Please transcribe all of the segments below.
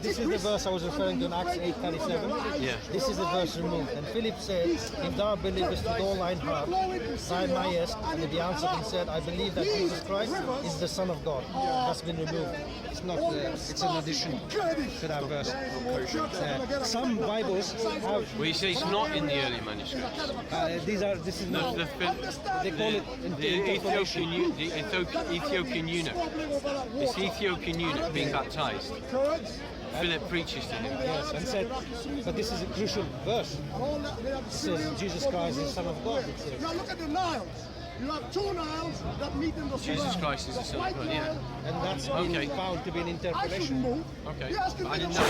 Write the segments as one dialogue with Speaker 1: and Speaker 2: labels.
Speaker 1: this is the verse I was referring to in Acts 8:37.
Speaker 2: Yeah.
Speaker 1: This is the verse removed. And Philip said, if thou believest with all thine heart, thou mayest. And he answered and said, I believe that Jesus Christ is the Son of God. That's been removed. It's not. It's an addition to that verse. Some Bibles have.
Speaker 2: Well, you say it's not in the early manuscripts.
Speaker 1: This is not. They call it
Speaker 2: the Ethiopian eunuch. It's the Ethiopian eunuch being baptized. Philip preaches to him.
Speaker 1: Yes, and said, but this is a crucial verse. It says Jesus Christ is the Son of God. It says.
Speaker 3: Now look at the Niles. You have two Niles that meet in the
Speaker 2: Jesus Christ is the Son of God, yeah.
Speaker 1: And that's been found to be an interpretation.
Speaker 2: Okay.
Speaker 3: I didn't
Speaker 4: know.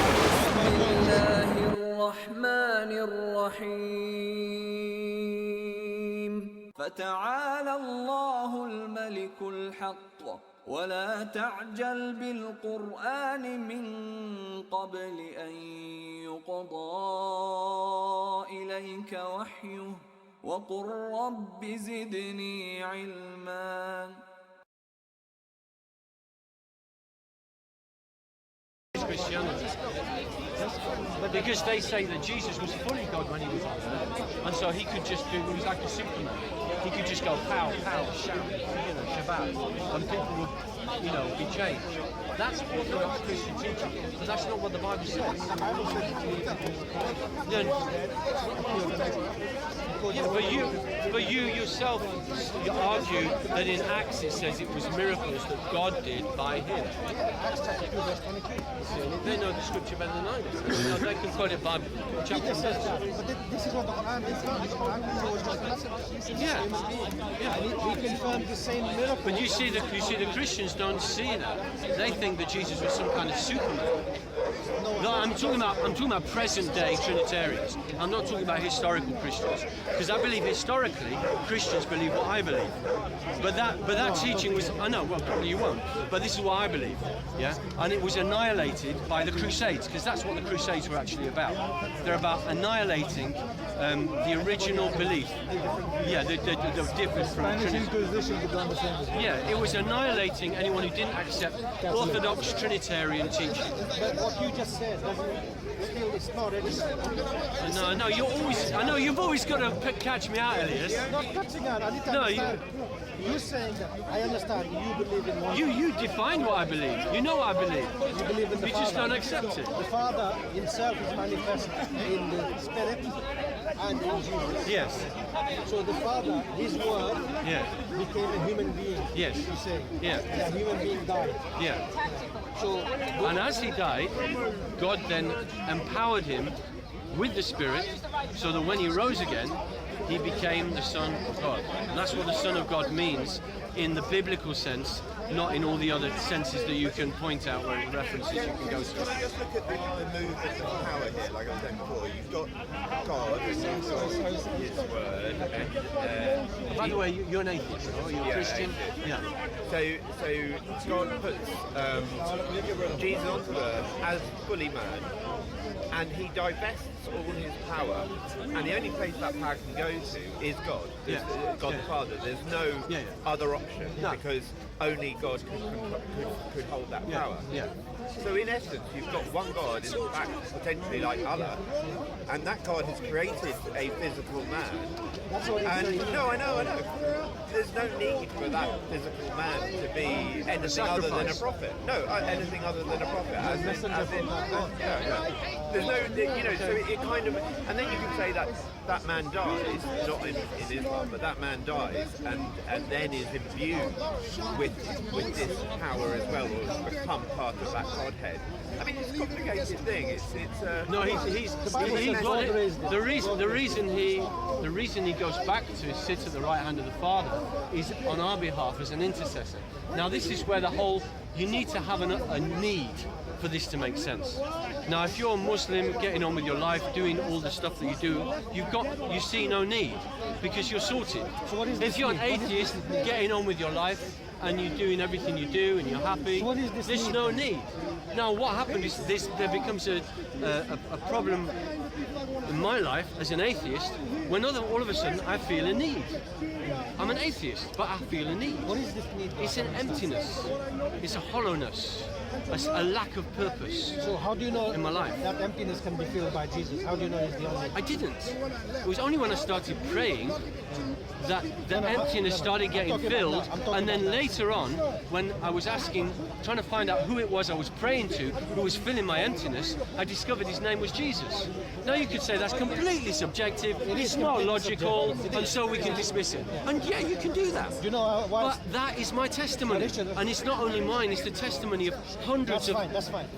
Speaker 4: فتعالى الله الملك الحق ولا تعجل بالقرآن من قبل أن يقضى إليك وحيه وقل رب زدني علما.
Speaker 2: Christianity. Because they say that Jesus was fully God when he was on earth, and so he could just do, he was like a Superman. He could just go pow, pow, shout, Shabbat, and people would, be changed. That's Orthodox Christian teaching, but that's not what the Bible says. But you yourself argue that in Acts it says it was miracles that God did by him. They know the scripture better than I do. They can quote it by chapter and verse.
Speaker 1: But this is what the Quran is.
Speaker 2: Yeah.
Speaker 1: We confirm the same miracle.
Speaker 2: But you see the Christians don't see that. They think that Jesus was some kind of Superman. No, I'm talking about present day Trinitarians. I'm not talking about historical Christians, because I believe historically Christians believe what I believe. But that teaching was, I know, well, probably you won't, but this is what I believe, yeah. And it was annihilated by the Crusades, because that's what the Crusades were actually about. They're about annihilating the original belief. Yeah, the different from Trinity. Yeah, it was annihilating anyone who didn't accept Orthodox Trinitarian teaching.
Speaker 1: But what you just said, it's not really.
Speaker 2: No, I know you've always got to catch me out, Elias.
Speaker 1: Not catching out, I need to understand. You're saying that, I understand, you believe in one.
Speaker 2: You define what I believe. You know what I believe.
Speaker 1: You believe in the
Speaker 2: You
Speaker 1: Father.
Speaker 2: just don't accept it.
Speaker 1: The Father himself is manifest in the Spirit and in Jesus.
Speaker 2: Yes.
Speaker 1: So the Father, his word, became a human being.
Speaker 2: Yes.
Speaker 1: You say.
Speaker 2: Yeah.
Speaker 1: The human being died.
Speaker 2: Yeah.
Speaker 1: So,
Speaker 2: and as he died, God then empowered him with the Spirit, so that when he rose again, he became the Son of God. And that's what the Son of God means in the biblical sense, not in all the other senses that you can point out where references you can go to.
Speaker 5: Can I just look at the movement of power here, like I was saying before? You've got God, his word, and
Speaker 2: by the way, you're an atheist, or you're a Christian?
Speaker 5: Yeah. So God puts Jesus onto earth as fully man, and he divests all his power, and the only place that power can go to is God. God the Father. There's no other option, because only God could hold that power. So in essence, you've got one God, in fact, potentially like Allah, and that God has created a physical man.
Speaker 1: That's what
Speaker 5: No, I know. There's no need for that physical man to be anything other than a prophet. No, anything other than a prophet. There's no, so it kind of, and then you can say that that man dies, not in Islam, but that man dies and then is imbued with this power as well, or become part of that Godhead. I mean, it's a complicated thing.
Speaker 2: No, he's the reason he goes back to sit at the right hand of the Father is on our behalf as an intercessor. Now, this is where you need to have a need for this to make sense. Now, if you're a Muslim getting on with your life, doing all the stuff that you do, you see no need, because you're sorted.
Speaker 1: So
Speaker 2: if you're an atheist getting on with your life and you're doing everything you do and you're happy, there's no need. Now, what happens is there becomes a problem in my life as an atheist when all of a sudden I feel a need. I'm an atheist, but I feel a need.
Speaker 1: What is this need?
Speaker 2: It's an emptiness. It's a hollowness. a lack of purpose
Speaker 1: So how do you know
Speaker 2: in my life.
Speaker 1: that emptiness can be filled by Jesus? How do you know he's the only?
Speaker 2: I didn't. It was only when I started praying that the emptiness started getting filled, and then later on, when I was trying to find out who it was I was praying to, who was filling my emptiness, I discovered his name was Jesus. Now you could say that's completely subjective, it's not logical, and so we can dismiss it. And yeah, you can do that.
Speaker 1: Do you know why?
Speaker 2: But that is my testimony, and it's not only mine, it's the testimony of hundreds of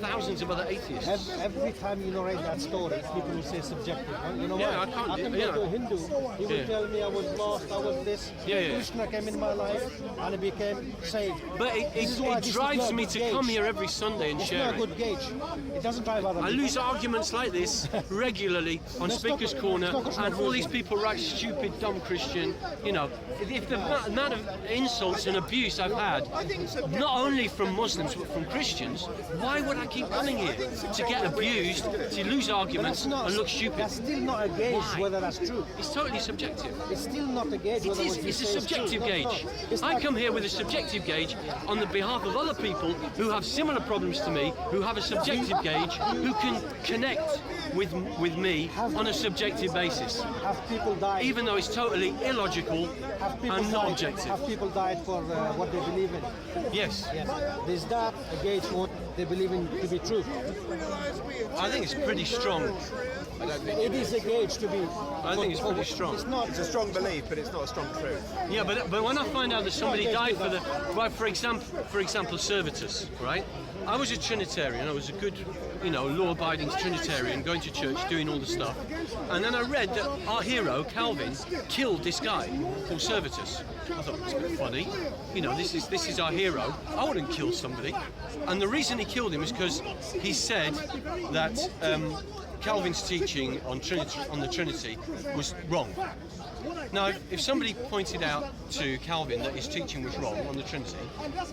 Speaker 2: thousands of other atheists.
Speaker 1: Every time you narrate that story, people will say subjective. You know
Speaker 2: Yeah,
Speaker 1: why?
Speaker 2: I can't
Speaker 1: I
Speaker 2: do-
Speaker 1: can
Speaker 2: yeah.
Speaker 1: go to a Hindu. He will
Speaker 2: Yeah.
Speaker 1: tell me I was lost, I was this.
Speaker 2: Yeah.
Speaker 1: Krishna came in my life and he became saved.
Speaker 2: But
Speaker 1: This is
Speaker 2: it
Speaker 1: why this is
Speaker 2: drives
Speaker 1: not a
Speaker 2: me
Speaker 1: good
Speaker 2: to
Speaker 1: gauge.
Speaker 2: come here every Sunday and
Speaker 1: It's
Speaker 2: share
Speaker 1: not a
Speaker 2: it.
Speaker 1: good gauge. It doesn't drive other
Speaker 2: I
Speaker 1: people.
Speaker 2: lose arguments like this regularly on
Speaker 1: Let's
Speaker 2: Speaker's
Speaker 1: talk-
Speaker 2: Corner,
Speaker 1: let's talk about
Speaker 2: and all these
Speaker 1: Muslim.
Speaker 2: people write stupid, dumb Christian. You know, if the amount of insults and abuse I've had, not only from Muslims but from Christians, why would I keep coming here to get abused, to lose arguments, and look stupid?
Speaker 1: That's still not a gauge
Speaker 2: Why?
Speaker 1: whether that's true.
Speaker 2: It's totally subjective.
Speaker 1: It's still not a gauge
Speaker 2: It
Speaker 1: whether
Speaker 2: is.
Speaker 1: what you
Speaker 2: It's a
Speaker 1: say is
Speaker 2: subjective
Speaker 1: true.
Speaker 2: gauge.
Speaker 1: No. It's
Speaker 2: I
Speaker 1: like-
Speaker 2: come here with a subjective gauge on the behalf of other people who have similar problems to me, who have a subjective gauge, who can connect with me on a subjective basis,
Speaker 1: Have people died?
Speaker 2: even though it's totally illogical
Speaker 1: Have people
Speaker 2: and not
Speaker 1: died?
Speaker 2: objective.
Speaker 1: Have people died for what they believe in?
Speaker 2: Yes,
Speaker 1: Yes. Is that a gauge for what they believe in to be true?
Speaker 2: I think it's pretty strong.
Speaker 1: It is a gauge to be.
Speaker 2: I think it's pretty strong.
Speaker 1: It's not.
Speaker 5: It's a strong belief, but it's not a strong truth.
Speaker 2: Yeah, but when I find out that somebody died for well, for example, Servetus, right? I was a Trinitarian. I was a good, law-abiding Trinitarian, going to church, doing all the stuff. And then I read that our hero Calvin killed this guy called Servetus. I thought it's a bit funny. This is our hero. I wouldn't kill somebody. And the reason he killed him is because he said that Calvin's teaching on the Trinity was wrong. Now, if somebody pointed out to Calvin that his teaching was wrong on the Trinity,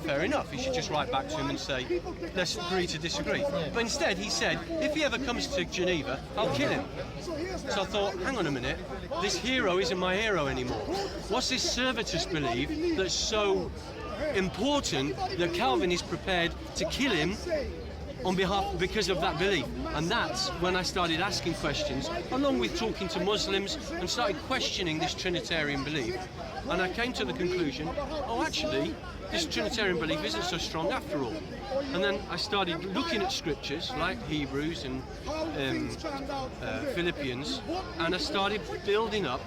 Speaker 2: fair enough, he should just write back to him and say, let's agree to disagree. But instead, he said, if he ever comes to Geneva, I'll kill him. So I thought, hang on a minute, this hero isn't my hero anymore. What's this Servetus believe that's so important that Calvin is prepared to kill him because of that belief? And that's when I started asking questions, along with talking to Muslims, and started questioning this Trinitarian belief. And I came to the conclusion, actually, this Trinitarian belief isn't so strong after all. And then I started looking at scriptures like Hebrews and Philippians, and I started building up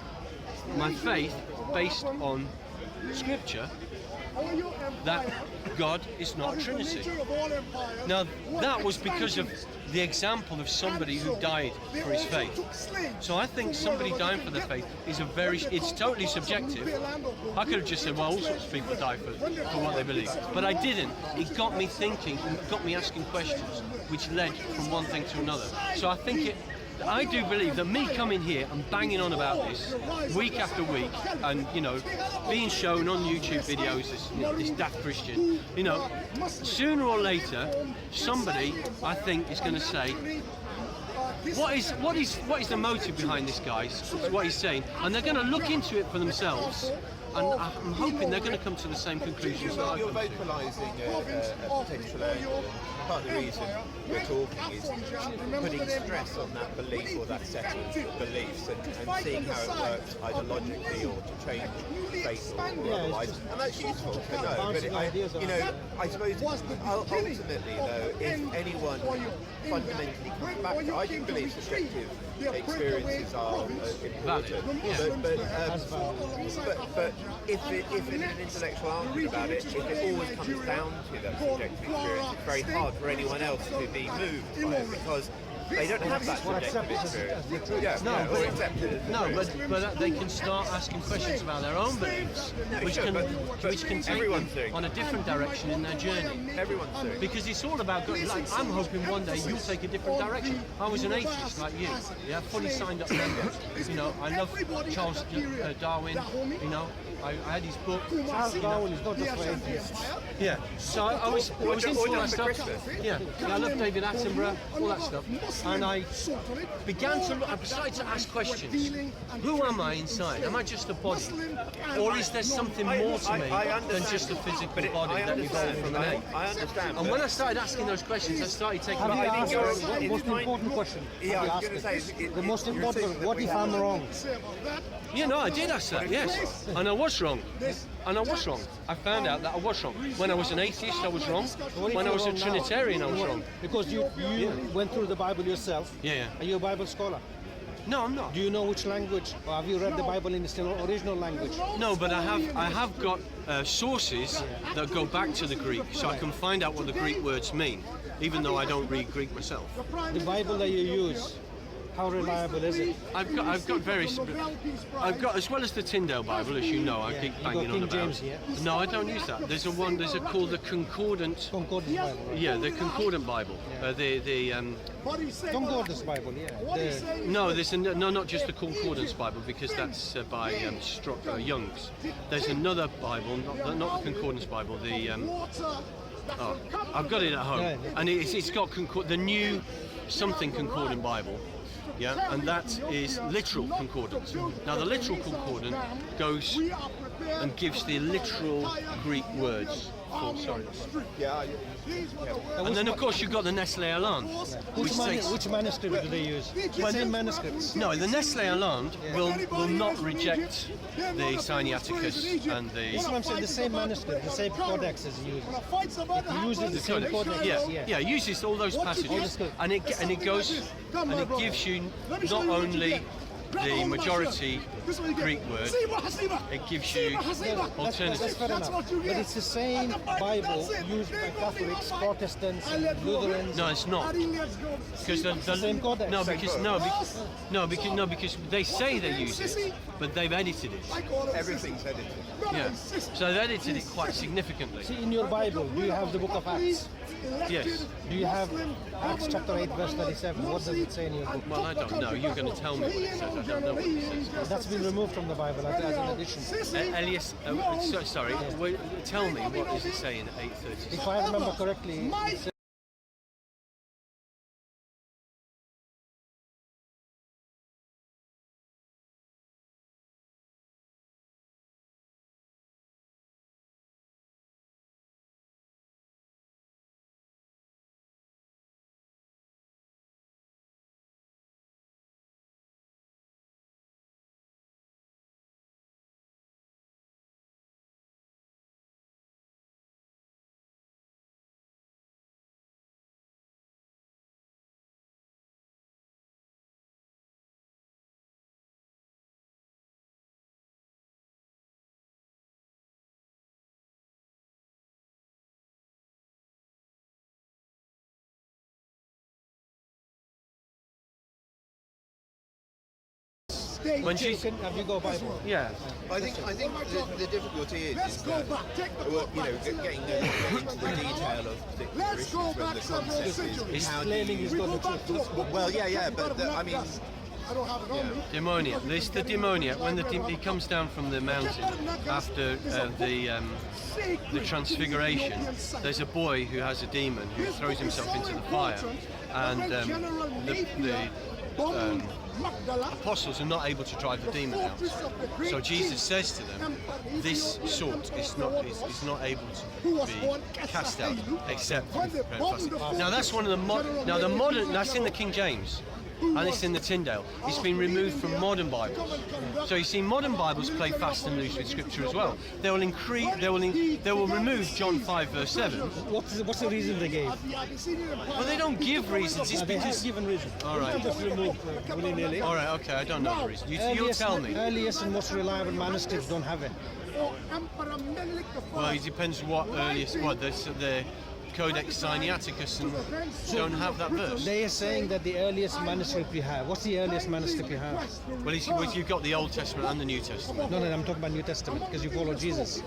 Speaker 2: my faith based on scripture that God is not a Trinity. Now, that was because of the example of somebody who died for his faith. So I think somebody dying for their faith is it's totally subjective. I could have just said, well, all sorts of people die for what they believe. But I didn't. It got me thinking, and got me asking questions, which led from one thing to another. So I do believe that me coming here and banging on about this week after week, and being shown on YouTube videos this daft Christian, sooner or later somebody, I think, is going to say, what is the motive behind this guy? What he's saying, and they're going to look into it for themselves. And I'm hoping they're going to come to the same conclusions that I've
Speaker 5: You're
Speaker 2: come to.
Speaker 5: vocalising a potential angle. Part of the reason we're talking is putting stress on that belief or that set of beliefs and seeing how it works ideologically or to change faith or otherwise. And that's useful to know. But I suppose ultimately though, if anyone fundamentally comes back, I do believe subjective experiences are important. But if in an intellectual argument about it, if it always comes down to that subjective experience, it's very hard for anyone else to be moved by it because they don't have that subjective experience. Or accept it as the truth.
Speaker 2: But they can start asking questions about their own beliefs, which can take
Speaker 5: everyone's
Speaker 2: them
Speaker 5: doing
Speaker 2: on a different direction in their journey.
Speaker 5: Everyone's doing.
Speaker 2: Because it's all about, I'm hoping one day you'll take a different direction. I was an atheist like you, fully signed up member. I love Charles Darwin. I had his book.
Speaker 1: Charles Darwin is not just for atheists.
Speaker 2: Yeah. So I was into all that stuff. Yeah, I love David Attenborough, all that stuff. And I began to look, I started to ask questions. Who am I inside? Am I just a body? Or is there something more to me than just a physical body that evolved from an ape?
Speaker 5: I understand.
Speaker 2: And when I started asking those questions, I started taking
Speaker 1: Have you
Speaker 2: my
Speaker 1: asked the most important question?
Speaker 5: Yeah,
Speaker 1: Have
Speaker 5: I was
Speaker 1: you
Speaker 5: going to
Speaker 1: asked
Speaker 5: say,
Speaker 1: it? The most important, what if I'm wrong?
Speaker 2: Yeah, no, I did ask that, yes. And I was wrong. And I was wrong. I found out that I was wrong. When I was an atheist, I was wrong. When I was a Trinitarian, I was wrong.
Speaker 1: Because you went through the Bible yourself.
Speaker 2: Yeah.
Speaker 1: Are you a Bible scholar?
Speaker 2: No, I'm not.
Speaker 1: Do you know which language? Or have you read the Bible in its original language?
Speaker 2: No, but I have got sources that go back to the Greek, so I can find out what the Greek words mean, even though I don't read Greek myself.
Speaker 1: The Bible that you use, how reliable is it?
Speaker 2: I've got various. I've got, as well as the Tyndale Bible, as you know, I keep banging on
Speaker 1: King
Speaker 2: about.
Speaker 1: James here.
Speaker 2: No, I don't use that. There's a called the Concordant.
Speaker 1: Concordance Bible. Right?
Speaker 2: Yeah, the Concordant Bible.
Speaker 1: Concordance Bible, yeah.
Speaker 2: No, not just the Concordance Bible, because that's by Young's. There's another Bible, not the Concordance Bible. I've got it at home, and it's got the new something Concordant Bible. Yeah, and that is literal concordance. Now the literal concordance goes and gives the literal Greek words. And then of course you've got the Nestle Aland.
Speaker 1: Which manuscript do they use? The same manuscripts?
Speaker 2: No, the Nestle Aland will not reject the Sinaiticus and the...
Speaker 1: That's what I'm saying, the same manuscript, the same codex is used. It uses the same codex.
Speaker 2: Yeah, it uses all those passages, and it goes and it gives you not only the majority Greek word, it gives you alternatives.
Speaker 1: That's fair enough. But it's the same Bible used by Catholics, Protestants, and Lutherans.
Speaker 2: No, it's not. Because the
Speaker 1: same codex.
Speaker 2: Because they say they use it, but they've edited it.
Speaker 5: Everything's edited.
Speaker 2: Yeah. So they've edited it quite significantly.
Speaker 1: See, in your Bible, do you have the book of Acts?
Speaker 2: Yes.
Speaker 1: Do you have Acts chapter 8, verse 37? What does it say in your book?
Speaker 2: Well, I don't know. You're going to tell me what it says. I don't know what it says.
Speaker 1: That's been removed from the Bible as an addition.
Speaker 2: Elias, sorry. Tell me, what does it say in 8:30?
Speaker 1: If I remember correctly, it says,
Speaker 2: When she,
Speaker 1: have you got a Bible?
Speaker 2: yeah.
Speaker 5: I think the difficulty is that, well, getting into the detail of particular issues when the concept is how do
Speaker 1: Claiming he's got the truth.
Speaker 5: well, but I mean,
Speaker 2: Demoniac. This the demoniac. When he comes down from the mountain after the transfiguration, there's a boy who has a demon who throws himself into the fire, and the apostles are not able to drive the demon out. So Jesus says to them, "This sort is not able to be cast out except with fasting." Now that's one of the modern. That's in the King James. And it's in the Tyndale. It's been removed from modern Bibles. So you see, modern Bibles play fast and loose with Scripture as well. They will remove John 5 verse 7.
Speaker 1: What's the reason they gave?
Speaker 2: Well, they don't give reasons. It's
Speaker 1: They have
Speaker 2: because.
Speaker 1: given reason.
Speaker 2: All right.
Speaker 1: Just remove willy-nilly.
Speaker 2: All right. Okay. I don't know the reason. You'll tell me.
Speaker 1: Earliest and most reliable manuscripts don't have it.
Speaker 2: Well, it depends what earliest. What the Codex Sinaiticus and don't have that verse.
Speaker 1: They are saying that the earliest manuscript we have. What's the earliest manuscript you have?
Speaker 2: Well, you've got the Old Testament and the New Testament.
Speaker 1: No, I'm talking about New Testament because you follow Jesus.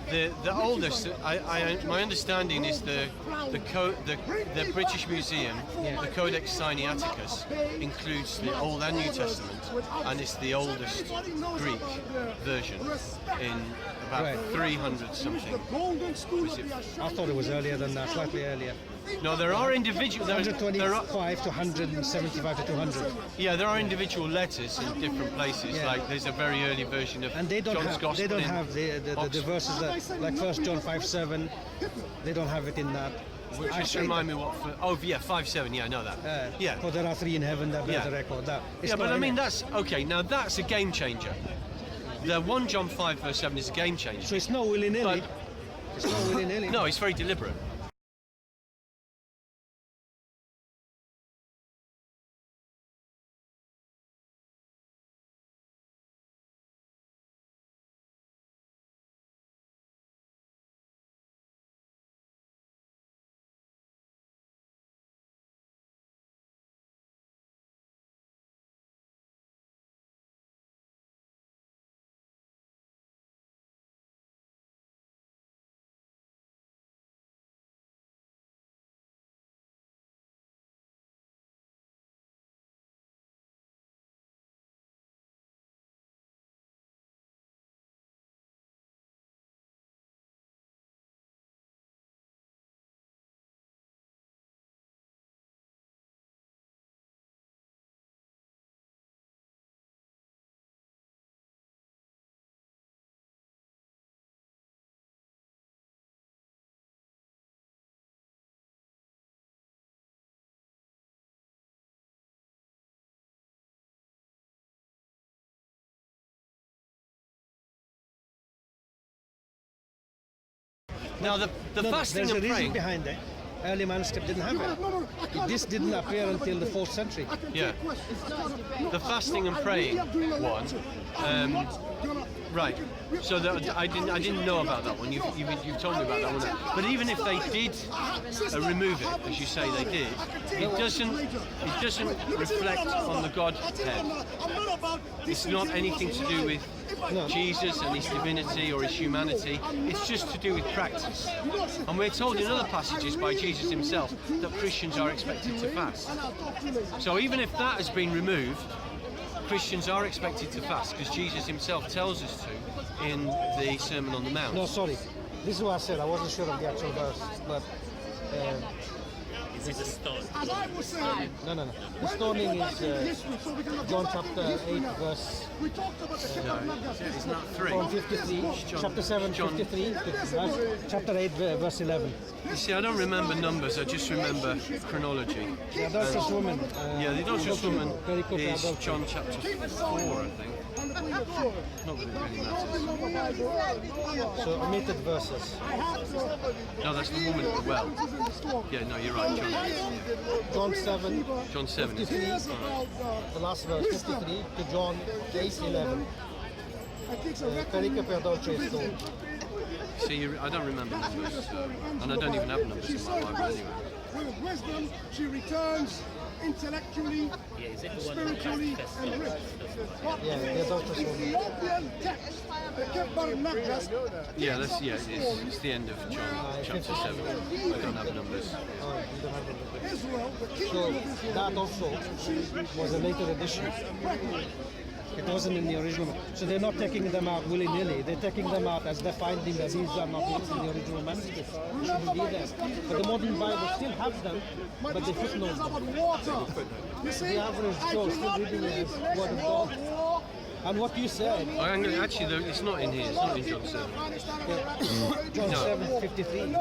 Speaker 2: The oldest, my understanding is the British Museum, the Codex Sinaiticus, includes the Old and New Testament, and it's the oldest Greek version in about 300 something.
Speaker 1: I thought it was earlier than that, slightly earlier.
Speaker 2: No, there are individual. There are,
Speaker 1: 125 to 175 to 200.
Speaker 2: yeah, there are individual letters in different places.
Speaker 1: Yeah.
Speaker 2: Like there's a very early version of
Speaker 1: And they don't
Speaker 2: John's
Speaker 1: have
Speaker 2: Gospel.
Speaker 1: they don't
Speaker 2: in
Speaker 1: have the
Speaker 2: Oxford.
Speaker 1: verses that, like 1 John 5:7. They don't have it in that.
Speaker 2: Just remind me what. Oh yeah, 5:7. Yeah, I know that. Yeah.
Speaker 1: For there are three in heaven that bear
Speaker 2: Yeah.
Speaker 1: the record. That it's
Speaker 2: Yeah, but
Speaker 1: not
Speaker 2: I
Speaker 1: in
Speaker 2: mean
Speaker 1: it.
Speaker 2: that's okay. Now that's a game changer. The 1 John 5:7 is a game changer.
Speaker 1: So it's not willy-nilly.
Speaker 2: But-
Speaker 1: It's not willy-nilly.
Speaker 2: No, it's very deliberate. Now the
Speaker 1: No,
Speaker 2: fasting
Speaker 1: there's a
Speaker 2: and
Speaker 1: reason
Speaker 2: praying.
Speaker 1: behind it. Early manuscript didn't have it. This didn't appear until the 4th century.
Speaker 2: Yeah. The fasting and praying one. Right. So I didn't know about that one. You've told me about that one. But even if they did remove it, as you say they did, it doesn't reflect on the Godhead. It's not anything to do with Jesus and his divinity or his humanity. It's just to do with practice. And we're told in other passages by Jesus himself that Christians are expected to fast. So even if that has been removed, Christians are expected to fast because Jesus himself tells us to in the Sermon on the Mount.
Speaker 1: No, sorry. This is what I said. I wasn't sure of the actual verse, but
Speaker 6: Is it a stone?
Speaker 3: As I was saying,
Speaker 1: no. The stoning is
Speaker 3: history, so we cannot
Speaker 1: John
Speaker 3: go back
Speaker 1: chapter
Speaker 3: into history
Speaker 1: 8,
Speaker 3: now.
Speaker 1: verse
Speaker 3: We talked about the
Speaker 2: It's not 3.
Speaker 1: from 53, chapter 7,
Speaker 2: John.
Speaker 1: 53, chapter 8, verse 11.
Speaker 2: You see, I don't remember numbers, I just remember chronology.
Speaker 1: The adulterous woman.
Speaker 2: Yeah, the adulterous woman
Speaker 1: pericope
Speaker 2: is
Speaker 1: adultery.
Speaker 2: John chapter 4, I think. Not that it really matters.
Speaker 1: So omitted verses.
Speaker 2: No, that's the woman at the well. Yeah, no, you're right,
Speaker 1: John 7,
Speaker 2: John 7 is
Speaker 1: 53, the last verse, 53, to John 8, 11. Pericope adultery is told.
Speaker 2: See, I don't remember numbers, and I don't even have numbers in my Bible anyway.
Speaker 3: With wisdom, she returns intellectually,
Speaker 6: Yeah, is it the one
Speaker 3: spiritually,
Speaker 6: that has
Speaker 3: and rich.
Speaker 1: Yeah, the adulterous woman.
Speaker 3: Ethiopian text, the Kebarnakas,
Speaker 2: Yeah, it's the end of John chapter 7. I don't have numbers.
Speaker 1: Oh, you don't have the
Speaker 3: Israel, the
Speaker 1: So
Speaker 3: kingdom of Israel.
Speaker 1: that also was a later addition. It wasn't in the original. So they're not taking them out willy-nilly. They're taking them out as they're finding that these are not in the original manuscript. It shouldn't be there. But the modern Bible still has them, but they footnote
Speaker 3: It's
Speaker 1: them.
Speaker 3: about water. You see,
Speaker 1: The average
Speaker 3: I
Speaker 1: Joe
Speaker 3: do
Speaker 1: still
Speaker 3: not
Speaker 1: reading it
Speaker 3: believe
Speaker 1: as
Speaker 3: the next
Speaker 1: Word of
Speaker 3: world
Speaker 1: God.
Speaker 3: war.
Speaker 1: And what you said,
Speaker 2: Actually, though, it's not in here. It's not in John 7.
Speaker 1: John
Speaker 2: No.
Speaker 1: 7, 53,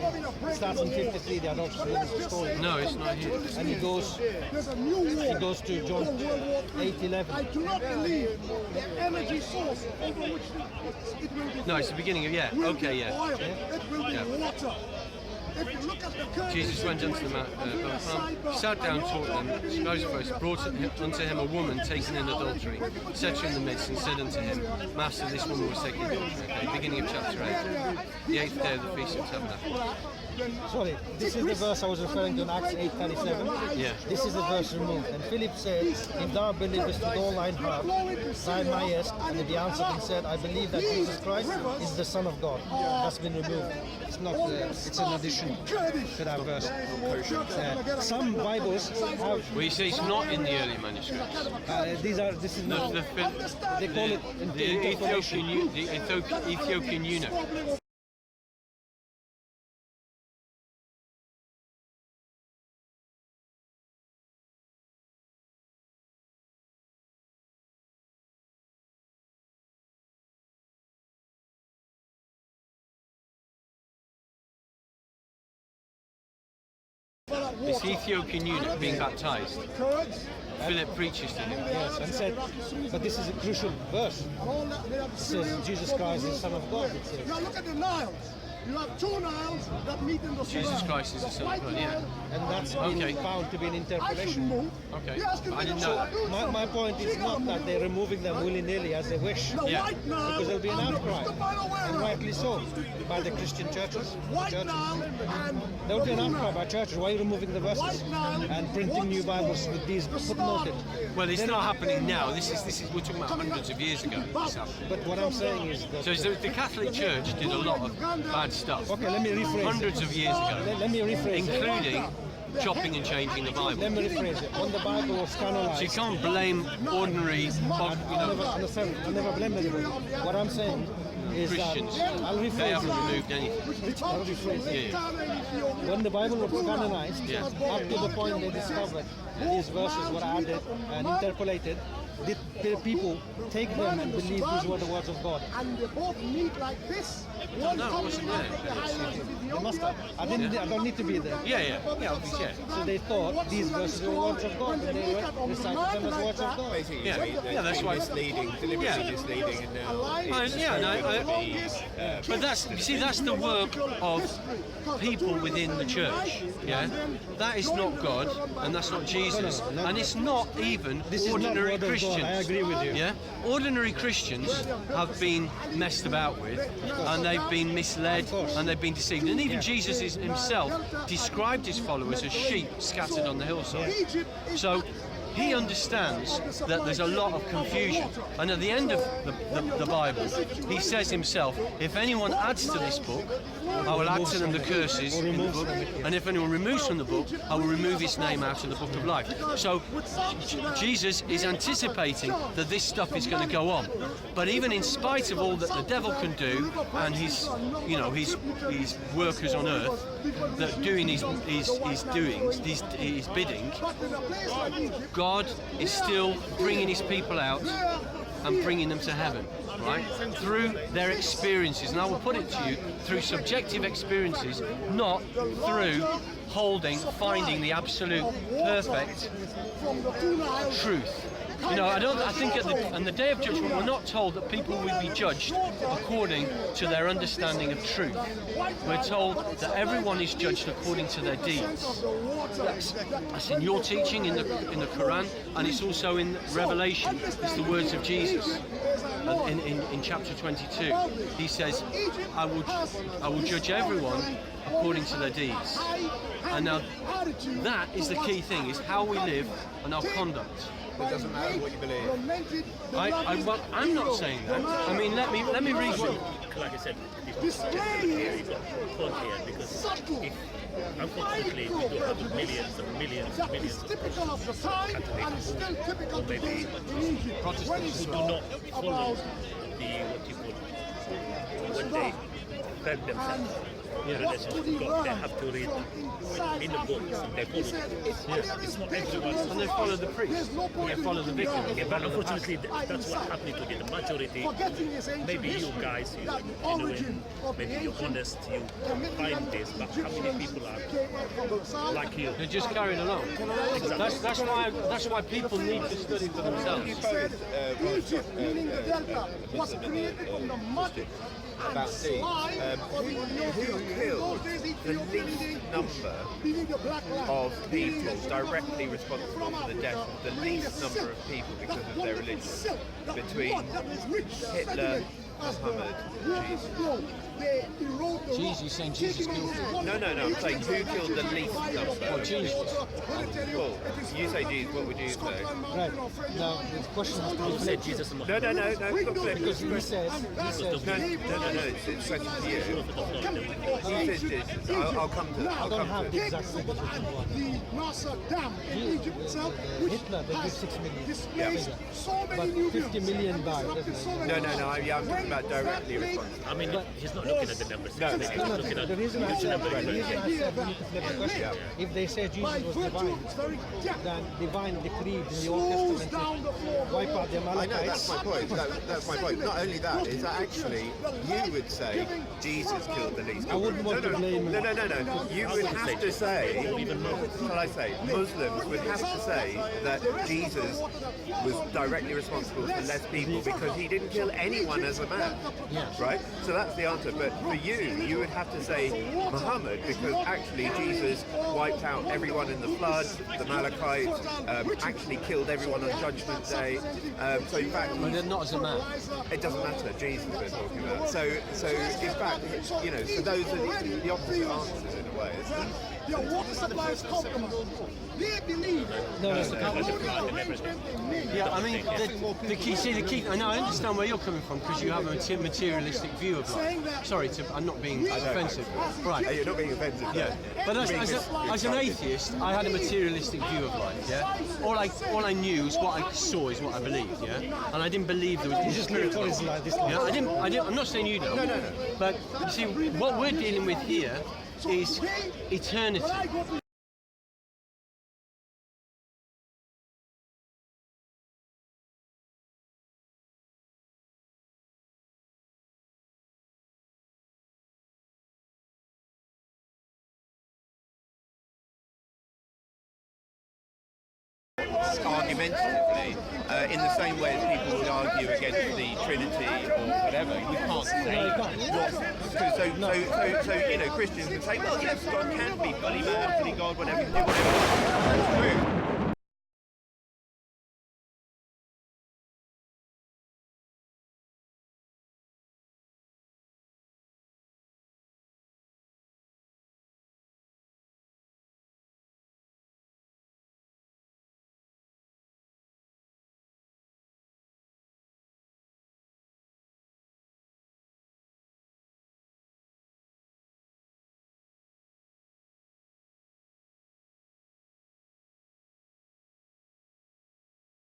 Speaker 1: starts in 53, the adulterous woman's story.
Speaker 2: No, it's not here.
Speaker 1: And he goes
Speaker 3: There's a new war.
Speaker 1: He goes to John
Speaker 3: called World War III.
Speaker 1: 8:11.
Speaker 3: I do not believe the energy source over which it will be.
Speaker 2: No, it's the beginning of, yeah.
Speaker 3: will
Speaker 2: Okay,
Speaker 3: be
Speaker 2: yeah.
Speaker 3: oil. It will be
Speaker 2: Yeah.
Speaker 3: water. If you look at the current
Speaker 2: Jesus went unto the mount, sat down, taught them, rose first, brought unto him a woman taken in adultery, set her in the midst, and said unto him, Master, this woman was taken in adultery. Okay, beginning of chapter 8, the 8th day of the Feast of Tabernacles.
Speaker 1: Sorry, this is the verse I was referring to in Acts 8:37.
Speaker 2: Yeah.
Speaker 1: This is the verse removed. And Philip said, If thou believest with all thine heart, thou mayest. And he answered and said, I believe that Jesus Christ is the Son of God. That's been removed. It's not. It's an addition to that verse. Some Bibles have.
Speaker 2: Well, you see, it's not in the early manuscripts.
Speaker 1: This is not. They call it
Speaker 2: The
Speaker 1: interpolation.
Speaker 2: Ethiopian eunuch. this Ethiopian eunuch being baptized. Philip preaches to him.
Speaker 1: Yes, and said, but this is a crucial verse. It says Jesus Christ is the Son of God. It says.
Speaker 3: Now look at the Nile. You have two Niles that meet in the
Speaker 2: Jesus Christ is the Son of God, yeah.
Speaker 1: And that's been found to be an interpolation.
Speaker 2: Okay,
Speaker 1: I didn't know that. My point is not that they're removing them willy-nilly as they wish.
Speaker 2: Yeah.
Speaker 1: Because there'll be an outcry, and rightly so, by the Christian churches. There will be an outcry by churches. Why are you removing the verses and printing new Bibles with these footnoted?
Speaker 2: Well, it's not happening now. This is we're talking about hundreds of years ago.
Speaker 1: But what I'm saying is that...
Speaker 2: So the Catholic Church did a lot of bad stuff.
Speaker 1: Okay, let me rephrase
Speaker 2: hundreds of years ago.
Speaker 1: Let me rephrase
Speaker 2: including chopping and changing the Bible.
Speaker 1: Let me rephrase it. When the Bible was canonized...
Speaker 2: So you can't blame ordinary...
Speaker 1: I never blame anybody. What I'm saying is
Speaker 2: Christians,
Speaker 1: that... I'll rephrase
Speaker 2: they haven't removed anything.
Speaker 1: I'll rephrase it.
Speaker 2: Yeah.
Speaker 1: When the Bible was canonized,
Speaker 2: Yeah.
Speaker 1: up to the point they discovered these verses were added and interpolated, did people take them and believe these were the words of God?
Speaker 3: And they both meet like this.
Speaker 2: No, I wasn't there.
Speaker 1: They must have. I don't need to be there.
Speaker 2: Yeah, obviously, yeah.
Speaker 1: So they thought these verses were words of God, and they recited them as words of God.
Speaker 5: Basically,
Speaker 2: Yeah, that's why.
Speaker 5: Misleading, deliberately misleading, and now
Speaker 2: But that's the work of people within the church. Yeah, that is not God, and that's not Jesus, and it's not even ordinary Christians.
Speaker 1: I agree with you.
Speaker 2: Yeah, ordinary Christians have been messed about with, and they've been misled, and they've been deceived. And even Jesus himself described his followers as sheep scattered on the hillside. So he understands that there's a lot of confusion. And at the end of the Bible, he says himself, if anyone adds to this book, I will add to them the curses in the book. And if anyone removes from the book, I will remove his name out of the book of life. So Jesus is anticipating that this stuff is going to go on. But even in spite of all that the devil can do and his workers on earth that doing his doings, his bidding, God is still bringing his people out and bringing them to heaven, right? Through their experiences. And I will put it to you, through subjective experiences, not through finding the absolute perfect truth. You know, I think on the day of judgment, we're not told that people will be judged according to their understanding of truth. We're told that everyone is judged according to their deeds. That's in your teaching in the Quran, and it's also in Revelation. It's the words of Jesus. In chapter 22, he says, I will judge everyone according to their deeds. And now that is the key thing, is how we live and our conduct.
Speaker 5: It doesn't matter what you believe.
Speaker 2: Well, I'm not saying that. I mean, let me read what.
Speaker 6: Like I said, because unfortunately we do have millions and millions and millions of
Speaker 3: typical of the time, and it's still typical today in Egypt.
Speaker 6: Protestants who do not follow when they bend themselves. Relations to God, they have to read in the books, they follow it. It's not everyone.
Speaker 2: And they follow the priest. They follow the vicar.
Speaker 6: Yeah, but unfortunately, that's what happening today. The majority, maybe you guys, maybe you're honest, you find this, but how many people are like you?
Speaker 2: They're just carried along. That's why people need to study for themselves.
Speaker 3: Egypt, meaning the Delta, was created from the mud
Speaker 5: about these. Who killed the least number of people directly responsible for the death of the least number of people because of their religion between Hitler, Muhammad, Jesus?
Speaker 2: Jesus, you're saying Jesus killed them?
Speaker 5: No, I'm saying who killed the least number?
Speaker 2: Oh, Jesus.
Speaker 5: Well, you say Jesus, what would you say?
Speaker 1: Right. Now, the question has to be
Speaker 6: Say Jesus and Muhammad.
Speaker 5: No,
Speaker 1: because he says,
Speaker 5: no, it's a question to you. He says this, I'll come to that.
Speaker 1: I don't have the exact figure.
Speaker 3: The Nasser Dam in Egypt itself, which
Speaker 1: Hitler, they did 6 million.
Speaker 3: displaced so many
Speaker 1: But
Speaker 3: new
Speaker 1: 50 million died, didn't they?
Speaker 5: No, I'm talking about directly responsible.
Speaker 6: I mean, he's not looking at the numbers.
Speaker 5: No,
Speaker 6: He's looking at
Speaker 1: The reason I
Speaker 6: huge
Speaker 1: said
Speaker 6: number of
Speaker 1: we need to
Speaker 6: people.
Speaker 1: flip the question. If they say Jesus was divine, then divine decreed in the Old Testament to wipe out the
Speaker 7: I know,
Speaker 1: Amalekites.
Speaker 7: that's my point. That's my point. Not only that, is that actually you would say Jesus killed the least.
Speaker 1: I wouldn't want to blame him.
Speaker 5: No. You would have to say, shall I say, Muslims would have to say that Jesus was directly responsible for less people because he didn't kill anyone as a man.
Speaker 1: Yes.
Speaker 5: Right? So that's the answer. But for you would have to say Muhammad because actually Jesus wiped out everyone in the flood, the Amalekites, actually killed everyone on Judgment Day. So in fact,
Speaker 1: But they're not as a man.
Speaker 5: it doesn't matter. Jesus we're talking about. So in fact, you know, so those are the opposite answers in a way. Isn't it?
Speaker 3: Your water supply is compromised. They believe
Speaker 1: No,
Speaker 3: that the Lord is
Speaker 2: Yeah, I mean, the key. I know, I understand where you're coming from because you have a materialistic view of life. Sorry, I'm not being offensive. Right.
Speaker 5: You're not being offensive.
Speaker 2: Yeah, but as an atheist, I had a materialistic view of life. Yeah, all I knew is what I saw is what I believed. Yeah, and I didn't believe there was spiritual.
Speaker 1: like this.
Speaker 2: Yeah, I didn't. I'm not saying you don't. No. But you see, what we're dealing with here is eternity.
Speaker 5: Argumentatively, in the same way as people would argue against the Trinity or whatever, you can't say what. So you know, Christians would say, well, yes, God can be fully man, fully God, whatever. That's true.